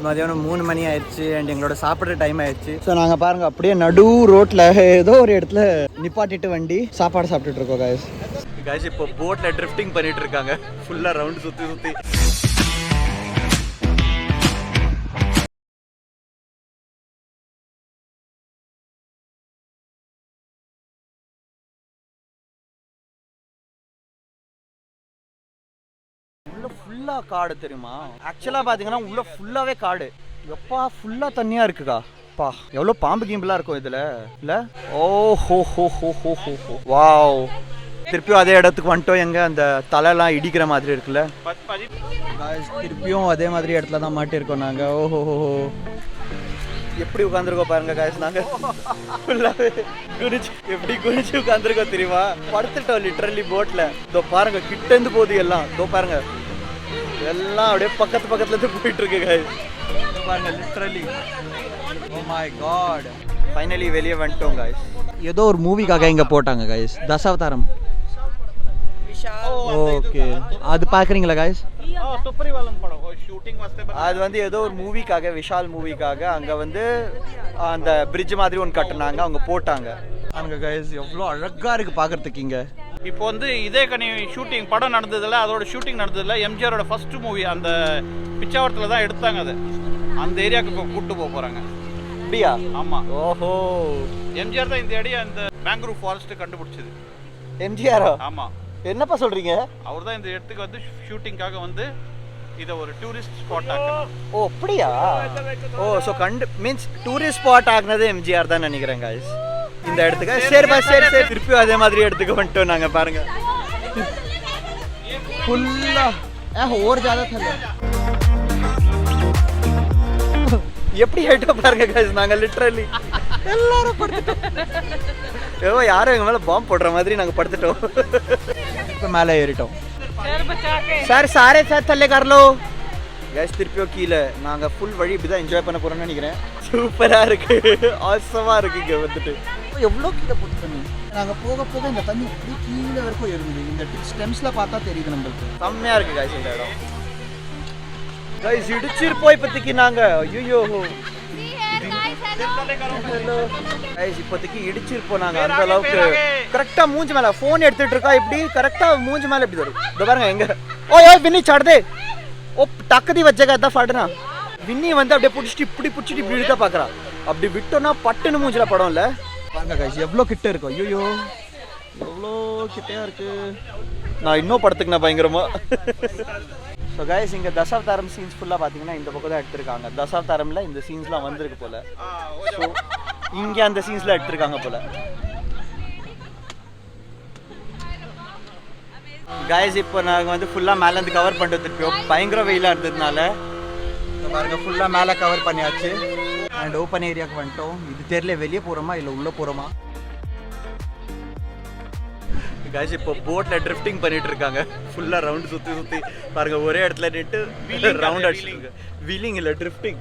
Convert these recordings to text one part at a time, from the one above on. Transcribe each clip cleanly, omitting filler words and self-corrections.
மதியானம் 3 மணி ஆயிடுச்சு அண்ட் எங்களோட சாப்பிட்ற டைம் ஆயிடுச்சு. ஸோ நாங்கள் பாருங்கள் அப்படியே நடு ரோட்டில் ஏதோ ஒரு இடத்துல நிப்பாட்டிட்டு வண்டி சாப்பாடு சாப்பிட்டுட்டு இருக்கோம் காய்ஸ். காய்ஸ் இப்போ போட்டில் ட்ரிஃப்டிங் பண்ணிட்டு இருக்காங்க ஃபுல்லாக ரவுண்டு சுற்றி சுற்றி. உள்ள ஃபுல்லாக காடு தெரியுமா? ஆக்சுவலாக பார்த்தீங்கன்னா உள்ள ஃபுல்லாகவே காடு. எப்பா ஃபுல்லாக தண்ணியாக இருக்குக்கா. பா எவ்வளோ பாம்பு கீம்பெல்லாம் இருக்கும் இதில் இல்லை? ஓ ஹோ ஹோ ஹோ ஹோ ஹோ ஹோ வாவ். திருப்பியும் அதே இடத்துக்கு வந்துட்டோம். எங்கே அந்த தலைலாம் இடிக்கிற மாதிரி இருக்குல்ல, திருப்பியும் அதே மாதிரி இடத்துல தான் மாட்டியிருக்கோம் நாங்கள். ஓஹோ ஹோ. எப்படி உட்காந்துருக்கோம் பாருங்க காய்ஸ். நாங்கள் ஃபுல்லாகவே குனிச்சு எப்படி குனிச்சு உட்காந்துருக்கோம் தெரியுமா? படுத்துட்டோம் லிட்ரலி போட்டில். இதோ பாருங்க கிட்டேருந்து போகுது எல்லாம். இதோ பாருங்க எல்லாம் அப்படியே பக்கத்துலேருந்து போயிட்டு இருக்கு காய்ஸ். பாருங்க literally. Oh my God. Finally வெளியே வந்துட்டோம் காய்ஸ். ஏதோ ஒரு மூவிக்காக இங்கே போட்டாங்க காய்ஸ், தசாவதாரம். ஓகே அது பார்க்குறீங்களா காய்ஸ்? அது வந்து ஏதோ ஒரு மூவிக்காக, விஷால் மூவிக்காக அங்கே வந்து அந்த பிரிட்ஜ் மாதிரி ஒன்று கட்டினாங்க, அவங்க போட்டாங்க அங்கே காய்ஸ். எவ்வளோ அழகாக இருக்குது பார்க்குறதுக்கு இங்கே. இப்போ வந்து இதே கனி ஷூட்டிங் படம் நடந்ததில்ல, அதோட ஷூட்டிங் நடந்ததில்ல. எம்ஜிஆரோட ஃபர்ஸ்ட் மூவி அந்த பிச்சாவரத்தில் தான் எடுத்தாங்க. அது அந்த ஏரியாவுக்கு இப்போ கூப்பிட்டு போக போகிறாங்க. அப்படியா? ஆமாம். ஓஹோ. எம்ஜிஆர் தான் இந்த இடையே அந்த மேங்க்ரூவ் ஃபாரஸ்ட்டு கண்டுபிடிச்சது. எம்ஜிஆரா? ஆமாம். என்னப்பா சொல்கிறீங்க? அவர் தான் இந்த இடத்துக்கு வந்து ஷூட்டிங்காக வந்து இதை ஒரு டூரிஸ்ட் ஸ்பாட் ஆக்கணும். ஓ அப்படியா? ஓ ஸோ மீன்ஸ் டூரிஸ்ட் ஸ்பாட் ஆக்குனது எம்ஜிஆர் தான் நினைக்கிறேன் காய்ஸ் இந்த இடத்துக்கு. சரிப்பா சரி சரி. திருப்பியும் அதே மாதிரி இடத்துக்கு வந்துட்டோம் நாங்கள். பாருங்க ஃபுல்லாக ஓர் ஜாதா தல்ல எப்படி ஆயிட்டோம் பாருங்க காய்ஸ். நாங்கள் லிட்ரலி எல்லாரும் படுத்துட்டோம். ஏதோ யாரும் எங்கள் மேலே பாம்பு போடுற மாதிரி நாங்கள் படுத்துட்டோம். இப்போ மேலே ஏறிட்டோம். சார் சாரே சார் தல்லே கரலோ கேஸ். திருப்பியோ கீழே. நாங்கள் ஃபுல் வழி இப்படி தான் என்ஜாய் பண்ண போகிறோம்னு நினைக்கிறேன். சூப்பராக இருக்குது, ஆசமாக இருக்குது இங்கே வந்துட்டு. எவ்வளோ கீழே போட்டு தண்ணி. நாங்கள் போக போக இந்த தண்ணி இப்படி கீழே வரைக்கும் இருக்குது. இந்த ஸ்டெம்ஸில் பார்த்தா தெரியுது நம்மளுக்கு. செம்மையாக இருக்குது காய்ஸ் இந்த இடம். காய்ஸ் இடிச்சிருப்போம் இப்போதைக்கு நாங்கள். ஐயோ இப்போதைக்கு இடிச்சிருப்போம் நாங்கள். அந்த அளவுக்கு கரெக்டாக மூஞ்சி மேலே ஃபோன் எடுத்துகிட்டு இருக்கா. இப்படி கரெக்டாக மூஞ்சி மேலே எப்படி வரும். இந்த பாருங்க எங்க. ஓ ஓ வின்னி சடுதே. ஓ டக்குதி வச்சக்கா தான் ஃபடுனா. வின்னி வந்து அப்படியே பிடிச்சிட்டு இப்படி இழுக்க பார்க்குறா. அப்படி விட்டோன்னா பட்டுன்னு மூஞ்சில் படம் இல்லை. பாருங்க காய்ஸ் எவ்வளோ கிட்ட இருக்கும். ஐயோ எவ்வளோ கிட்டையா இருக்கு. நான் இன்னும் படத்துக்குண்ணா பயங்கரமாக. ஸோ கைஸ் இங்கே தசாவதாரம் சீன்ஸ் ஃபுல்லாக பார்த்தீங்கன்னா இந்த பக்கம் தான் எடுத்திருக்காங்க. தசாவதாரமில் இந்த சீன்ஸ்லாம் வந்திருக்கு போல். ஸோ இங்கே அந்த சீன்ஸ்லாம் எடுத்திருக்காங்க போல். கைஸ் இப்போ நாங்கள் வந்து ஃபுல்லாக மேலேருந்து கவர் பண்ணிட்டு வந்துருக்கோம். பயங்கர வெயிலாக இருந்ததுனால பாருங்கள் ஃபுல்லாக மேலே கவர் பண்ணியாச்சு. அண்ட் ஓப்பன் ஏரியாவுக்கு வந்துட்டோம். இது தெரியல வெளியே போகிறோமா இல்லை உள்ளே போகிறோமா. காய்ஸ் இப்போ போட்டில் ட்ரிஃப்டிங் பண்ணிட்டு இருக்காங்க ஃபுல்லாக ரவுண்டு சுற்றி பாருங்க. ஒரே இடத்துல நின்று ரவுண்ட் அடிச்சுங்க. வீலிங் இல்லை ட்ரிஃப்டிங்.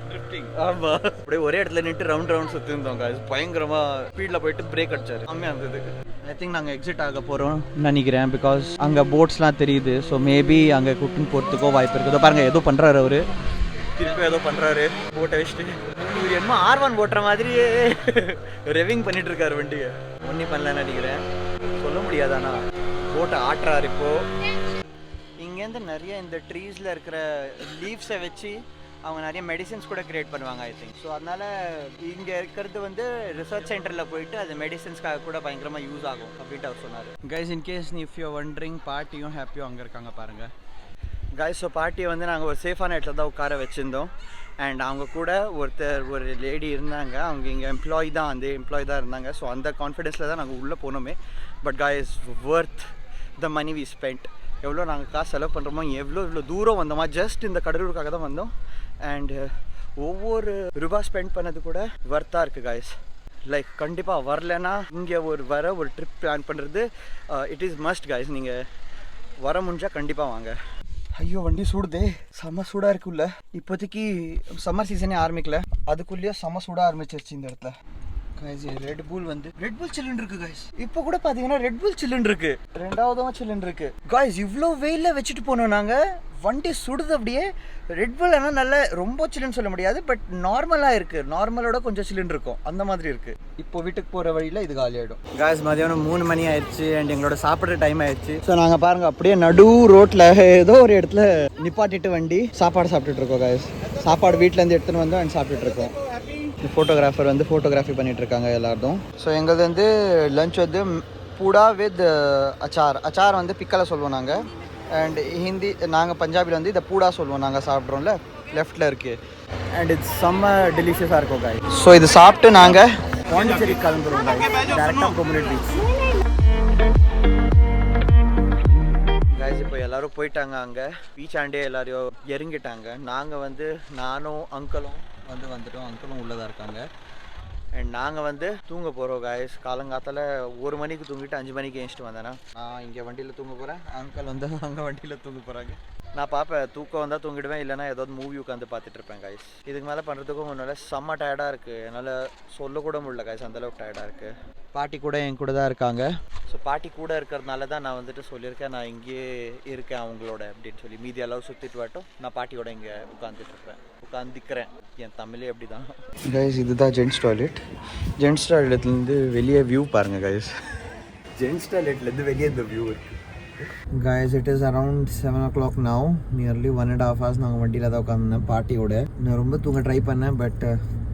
ஆமாம் அப்படியே ஒரே இடத்துல நின்று ரவுண்ட் சுற்றி இருந்தோம் காய்ஸ். பயங்கரமாக ஸ்பீடில் போயிட்டு பிரேக் அடிச்சாரு. கம்மியாக இருந்தது. ஐ திங்க் நாங்கள் எக்ஸிட் ஆக போகிறோம் நினைக்கிறேன். பிகாஸ் அங்கே போட்ஸ்லாம் தெரியுது. ஸோ மேபி அங்கே கூட்டின்னு போகிறதுக்கோ வாய்ப்பு இருக்குது. பாருங்க ஏதோ பண்ணுறாரு அவரு. திருப்பி ஏதோ பண்ணுறாரு போட்டை வச்சுட்டு. இவர் என்னமோ R1 ஓட்டுற மாதிரியே ரெவிங் பண்ணிட்டு இருக்காரு வண்டியை. ஒன்றும் பண்ணலன்னு நினைக்கிறேன். சொல்ல முடியாதானா போட்டை ஆட்டுறாரு. இப்போ இங்கேருந்து நிறைய இந்த ட்ரீஸில் இருக்கிற லீவ்ஸை வச்சு அவங்க நிறைய மெடிசன்ஸ் கூட கிரியேட் பண்ணுவாங்க ஐ திங்க். ஸோ அதனால் இங்கே இருக்கிறது வந்து ரிசர்ச் சென்டரில் போயிட்டு அது மெடிசன்ஸ்க்காக கூட பயங்கரமாக யூஸ் ஆகும் அப்படின்ட்டு அவர் சொன்னார். Guys in case if you wondering பாட்டியும் ஹாப்பியும் அங்கே இருக்காங்க பாருங்கள் கைஸ். ஸோ பாட்டியை வந்து நாங்கள் ஒரு சேஃபான இடத்துல தான் உட்கார வச்சுருந்தோம். அண்ட் அவங்க கூட ஒரு லேடி இருந்தாங்க. அவங்க இங்கே எம்ப்ளாயி தான் இருந்தாங்க. ஸோ அந்த கான்ஃபிடென்ஸில் தான் நாங்கள் உள்ளே போனோமே. But guys worth the money we spend. எவ்வளோ நாங்கள் காசு செலவு பண்ணுறோமோ, எவ்வளோ தூரம் வந்தோமா ஜஸ்ட் இந்த கடலூருக்காக தான் வந்தோம். அண்டு ஒவ்வொரு ரூபா ஸ்பெண்ட் பண்ணது கூட வர்த்தாக இருக்குது கைஸ். லைக் கண்டிப்பாக வரலன்னா இங்கே ஒரு ட்ரிப் பிளான் பண்ணுறது இட் இஸ் மஸ்ட் கைஸ். நீங்கள் வர முடிஞ்சால் கண்டிப்பாக வாங்க. ஐயோ வண்டி சூடுதே, செம்ம சூடாக இருக்குல்ல. இப்போதைக்கு சம்மர் சீசனே ஆரம்பிக்கல, அதுக்குள்ளேயே செம்ம சூடாக ஆரம்பிச்சிருச்சு இந்த இடத்துல. கைஸ் ரெட் புல் வந்து ரெட் புல் சில்லுன்னு இருக்கு கைஸ். இப்போ கூட பாத்தீங்கன்னா ரெட் புல் சில்லுன்னு இருக்கு, ரெண்டாவதும் சில்லுன்னு இருக்கு கைஸ். இவ்வளோ வெயில வச்சுட்டு போனோம் நாங்க, வண்டி சுடுது அப்படியே. ரெட் புல் ஆனால் நல்ல ரொம்ப சில்லுன்னு சொல்ல முடியாது, பட் நார்மலாக இருக்கு, நார்மலோட கொஞ்சம் சில்லுன்னு இருக்கும், அந்த மாதிரி இருக்கு. இப்போ வீட்டுக்கு போகிற வழியில் இது காலி ஆகிடும் கைஸ். மதியானம் 3 மணி ஆயிடுச்சு அண்ட் எங்களோட சாப்பிட்ற டைம் ஆயிடுச்சு. ஸோ நாங்கள் பாருங்க அப்படியே நடு ரோட்டில் ஏதோ ஒரு இடத்துல நிப்பாட்டிட்டு வண்டி சாப்பாடு சாப்பிட்டுட்டு இருக்கோம் கைஸ். சாப்பாடு வீட்டிலேருந்து எடுத்துன்னு வந்தோம் அண்ட் சாப்பிட்டுட்டு இருக்கோம். ஃபோட்டோகிராஃபர் வந்து ஃபோட்டோகிராஃபி பண்ணிட்டு இருக்காங்க எல்லாரும். ஸோ எங்களது வந்து லஞ்ச் வந்து பூடா வித் அச்சார் வந்து பிக்கலை சொல்லுவோம் நாங்கள். அண்ட் ஹிந்தி நாங்கள் பஞ்சாபியில் வந்து இதை பூடா சொல்லுவோம் நாங்கள் சாப்பிட்றோம்ல, லெஃப்டில் இருக்குது. அண்ட் இது செம்ம டெலிஷியஸாக இருக்கும் காய். ஸோ இது சாப்பிட்டு நாங்கள் பாண்டிச்சேரி கிளம்புறோம் டேரெக்டாக கொம்யூனிட்டி பீச். கைஸ் இப்போ எல்லோரும் போயிட்டாங்க, அங்கே பீச் ஆண்டே எல்லாரையும் இறங்கிட்டாங்க. நாங்கள் வந்து நானும் அங்கிளும் வந்துட்டோம், அங்கிளும் உள்ளதாக இருக்காங்க. அண்ட் நாங்கள் வந்து தூங்க போகிறோம் கைஸ். காலங்காத்தால் 1 மணிக்கு தூங்கிட்டு 5 மணிக்கு ஏஞ்சிட்டு வந்தேன்னா நான் இங்கே வண்டியில் தூங்க போகிறேன், அங்கிள் வந்து அங்கே வண்டியில் தூங்க போகிறாங்க. நான் பார்ப்பேன், தூக்கம் வந்தால் தூங்கிடுவேன், இல்லைனா ஏதாவது மூவி உட்காந்து பார்த்துட்டு இருப்பேன் கைஸ். இதுக்கு மேலே பண்ணுறதுக்கும் முன்னால் செம்ம டயர்டாக இருக்குது, என்னால் சொல்லக்கூட முடியல கைஸ், அந்தளவுக்கு டயர்டாக இருக்குது. பாட்டி கூட என் கூட தான் இருக்காங்க. ஸோ பாட்டி கூட இருக்கிறதுனால தான் நான் வந்துட்டு சொல்லியிருக்கேன் நான் இங்கேயே இருக்கேன் அவங்களோட அப்படின்னு சொல்லி. மீதி எல்லாம் சுற்றிட்டு வாட்டும் நான் பாட்டியோட இங்கே உட்காந்துக்கிறேன். என் தமிழே அப்படி தான் கைஸ். இதுதான் ஜென்ட்ஸ் டாய்லெட். ஜென்ட்ஸ் டாய்லெட்லேருந்து வெளியே வியூ பாருங்கள் கைஸ். ஜென்ட்ஸ் டாய்லெட்லேருந்து வெளியே இந்த வியூ இருக்குது guys. It is around 7 o'clock now. Nearly 1.5 hours நாங்கள் வண்டியில் தான் உட்காந்துருந்தேன் பாட்டியோட. நான் ரொம்ப தூங்க ட்ரை பண்ணேன், பட்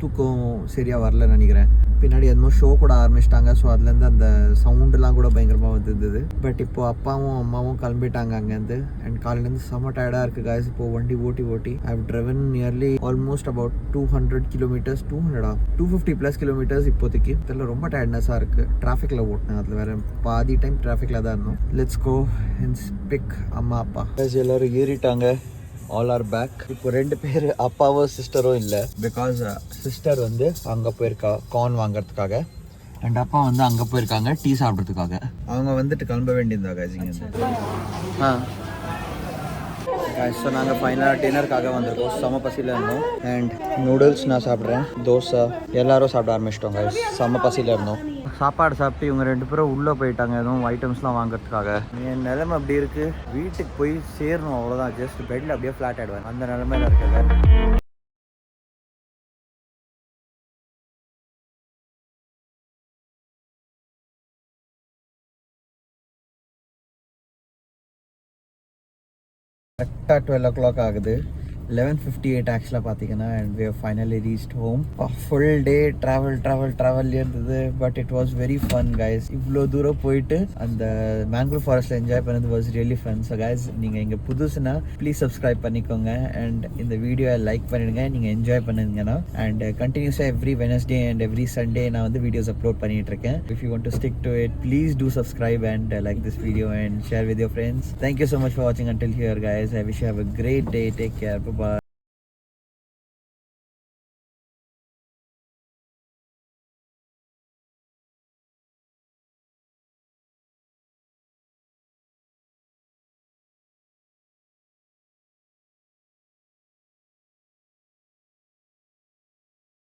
தூக்கம் சரியாக வரல நினைக்கிறேன். பின்னாடி எதுவும் ஷோ கூட ஆரம்பிச்சிட்டாங்க, ஸோ அதுலேருந்து அந்த சவுண்டெலாம் கூட பயங்கரமாக வந்துருந்தது. பட் இப்போது அப்பாவும் அம்மாவும் கிளம்பிட்டாங்க அங்கேருந்து. அண்ட் காலையிலேருந்து செம்ம டயர்டாக இருக்குது guys. இப்போது வண்டி ஓட்டி I have driven nearly almost about 200 kilometres, 250+ kilometres. இப்போதைக்கு இதில் ரொம்ப டயர்ட்னஸாக இருக்குது. டிராஃபிக்கில் ஓட்டினேன், அதில் வேறு பாதி டைம் டிராஃபிக்கில் தான் இருந்தோம். லெட்ஸ் கோ அண்ட் பிக் அம்மா அப்பா. எல்லோரும் ஏறிட்டாங்க, ஆல் ஆர் பேக். இப்போ 2 பேர் அப்பாவோ சிஸ்டரோ இல்லை, பிகாஸ் சிஸ்டர் வந்து அங்கே போயிருக்கா கார்ன் வாங்குறதுக்காக அண்ட் அப்பா வந்து அங்கே போயிருக்காங்க டீ சாப்பிட்றதுக்காக. அவங்க வந்துட்டு கிளம்ப வேண்டியிருந்தாங்க ஸோ நாங்கள் ஃபைனலாக டின்னருக்காக வந்திருக்கோம். செம பசியில் இருந்தோம். அண்ட் நூடுல்ஸ் நான் சாப்பிட்றேன், தோசை எல்லாரும் சாப்பிட ஆரம்பிச்சிட்டோம் கைஸ். செம பசியில் இருந்தோம். சாப்பாடு சாப்பிட்டு இவங்க 2 பேரும் உள்ளே போயிட்டாங்க எதுவும் ஐட்டம்ஸ்லாம் வாங்குறதுக்காக. என் நிலைமை அப்படி இருக்குது, வீட்டுக்கு போய் சேரணும் அவ்வளோதான். ஜஸ்ட் பெட்டில் அப்படியே ஃப்ளாட் ஆகிடுவேன், அந்த நிலைமையில் இருக்குது. கரெக்டாக 12 o'clock ஆகுது. 11:58 ஆக்சுவலாக பார்த்தீங்கன்னா. And we have finally reached home. Full day travel இருந்தது, but it was very fun guys. இவ்வளோ தூரம் போயிட்டு அந்த மேங்க்ரோவ் ஃபாரஸ்ட்டில் என்ஜாய் பண்ணது was really fun. So guys, நீங்கள் இங்கே புதுசுனா ப்ளீஸ் சப்ஸ்கிரைப் பண்ணிக்கோங்க அண்ட் இந்த வீடியோவை லைக் பண்ணிடுங்க, நீங்கள் என்ஜாய் பண்ணுங்கன்னா. அண்ட் கண்டினியூஸாக every Wednesday and every Sunday நான் வந்து வீடியோஸ் அப்லோட் பண்ணிட்டு இருக்கேன். If you want to stick to it, please do subscribe and like this video and share with your friends. Thank you so much for watching until here guys. I wish you have a great day. Take care. Bye.